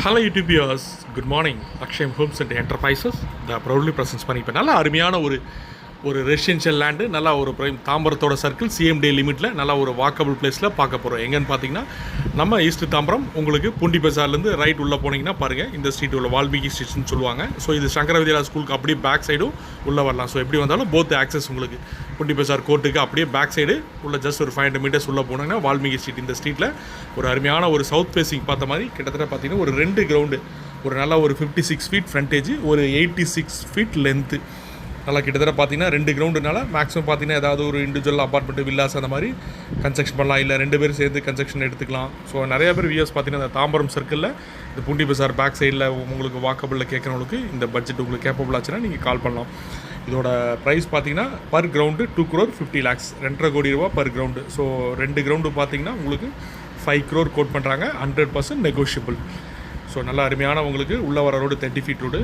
Hello YouTube viewers, good morning. Aksham Homes and Enterprises, the proudly presents பண்ணி இப்போ நல்ல அருமையான ஒரு ரெசிடென்ஷியல் லேண்டு, நல்லா ஒரு ப்ரைம் தாம்பரத்தோட சர்க்கிள் சிஎம்டி லிமிட்டில் நல்லா ஒரு வாக்கபிள் பிளேஸில் பார்க்க போகிறோம். எங்கன்னு பார்த்தீங்கன்னா நம்ம ஈஸ்ட் தாம்பரம், உங்களுக்கு பூண்டி பஜார்லேருந்து ரைட் உள்ளே போனீங்கன்னா பாருங்கள், இந்த ஸ்ட்ரீட் உள்ள வால்மீகி ஸ்ட்ரீட்னு சொல்லுவாங்க. ஸோ இது சங்கர வித்யாலயா ஸ்கூலுக்கு அப்படியே பேக் சைடும் உள்ளே வரலாம். ஸோ எப்படி வந்தாலும் போத் ஆக்சஸ் உங்களுக்கு பூண்டி பஜார் கோர்ட்டுக்கு அப்படியே பேக் சைடு உள்ள ஜஸ்ட் ஒரு 500 மீட்டர்ஸ் உள்ளே போனீங்கன்னா வால்மீகி ஸ்ட்ரீட். இந்த ஸ்ட்ரீட்டில் ஒரு அருமையான ஒரு சவுத் ஃபேஸிங் பார்த்த மாதிரி கிட்டத்தட்ட பார்த்தீங்கன்னா ஒரு 2 கிரவுண்டு, ஒரு நல்லா ஒரு 56 ஃபீட் ஃப்ரண்டேஜ், ஒரு 86 ஃபீட் லென்த்து, நல்லா கிட்டத்தட்ட பார்த்தீங்கன்னா 2 கிரவுண்டுனால மேக்ஸிமம் பார்த்தீங்கன்னா ஏதாவது ஒரு இண்டிவிஜுவல் அப்பார்ட்மெண்ட் வில்லாஸ் அந்த மாதிரி கன்ஸ்ட்ரக்ஷன் பண்ணலாம், இல்லை 2 பேரும் சேர்ந்து கன்ஸ்ட்ரக்ஷன் எடுத்துக்கலாம். ஸோ நிறைய பேர் வியூஸ் பார்த்தீங்கன்னா இந்த தாம்பரம் சர்க்கிளில் இந்த பூண்டி பஜார் பேக் சைடில் உங்களுக்கு வாக்கபிளில் கேட்குறவங்களுக்கு இந்த பட்ஜெட் உங்களுக்கு கேப்பபிள் ஆச்சுன்னா நீங்கள் கால் பண்ணலாம். இதோட ப்ரைஸ் பார்த்தீங்கன்னா பர் கிரவுண்டு 2,50 lakhs, 2.5 கோடி ரூபா பர் கிரவுண்டு. ஸோ 2 கிரவுண்டு பார்த்தீங்கன்னா உங்களுக்கு 5 crore கோட் பண்ணுறாங்க, 100% நெகோஷியபிள். ஸோ நல்லா அருமையான உங்களுக்கு உள்ள வர ரோடு 30 feet ரோடு,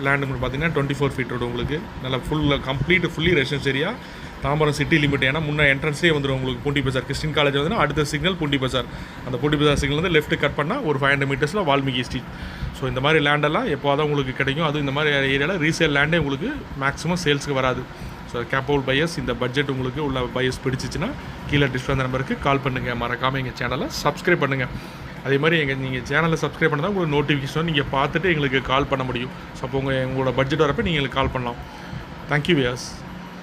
லேண்டு பார்த்தீங்கன்னா 24 feet ரோடு, உங்களுக்கு நல்லா fully residence area, Tambaram city limit. ஏன்னா முன்னே என்ட்ரன்ஸ்லேயே வந்துடும் உங்களுக்கு பூண்டி பஜார். கிறிஸ்டின் காலேஜ் வந்து அடுத்த சிக்னல் பூண்டி பஜார், அந்த பூண்டி பஜார் சிக்னல் வந்து லெஃப்ட் கட் பண்ணால் ஒரு 500 மீட்டர்ஸில் வால்மீகி ஸ்ட்ரீட். ஸோ இந்த மாதிரி லேண்டெல்லாம் எப்போ தான் உங்களுக்கு கிடைக்கும். அதுவும் இந்த மாதிரி ஏரியாவில் ரீசேல் லேண்டே உங்களுக்கு மேக்ஸிமம் சேல்ஸுக்கு வராது. ஸோ கேப்பபிள் பையர்ஸ், இந்த பட்ஜெட் உங்களுக்கு உள்ள பையர்ஸ் பிடிச்சிச்சின்னா கீழே டிஸ்பிளே நம்பருக்கு கால் பண்ணுங்கள். மறக்காமல் எங்கள் சேனலை சப்ஸ்கிரைப் பண்ணுங்கள். அதே மாதிரி நீங்கள் சேனலை சப்ஸ்கிரைப் பண்ணால் தான் உங்களுக்கு நோட்டிஃபிகேஷன் நீங்கள் பார்த்துட்டு எங்களுக்கு கால் பண்ண முடியும். ஸோ அப்போ உங்களோட பட்ஜெட் வரப்போ நீங்கள் எங்களுக்கு கால் பண்ணலாம். Thank you wears.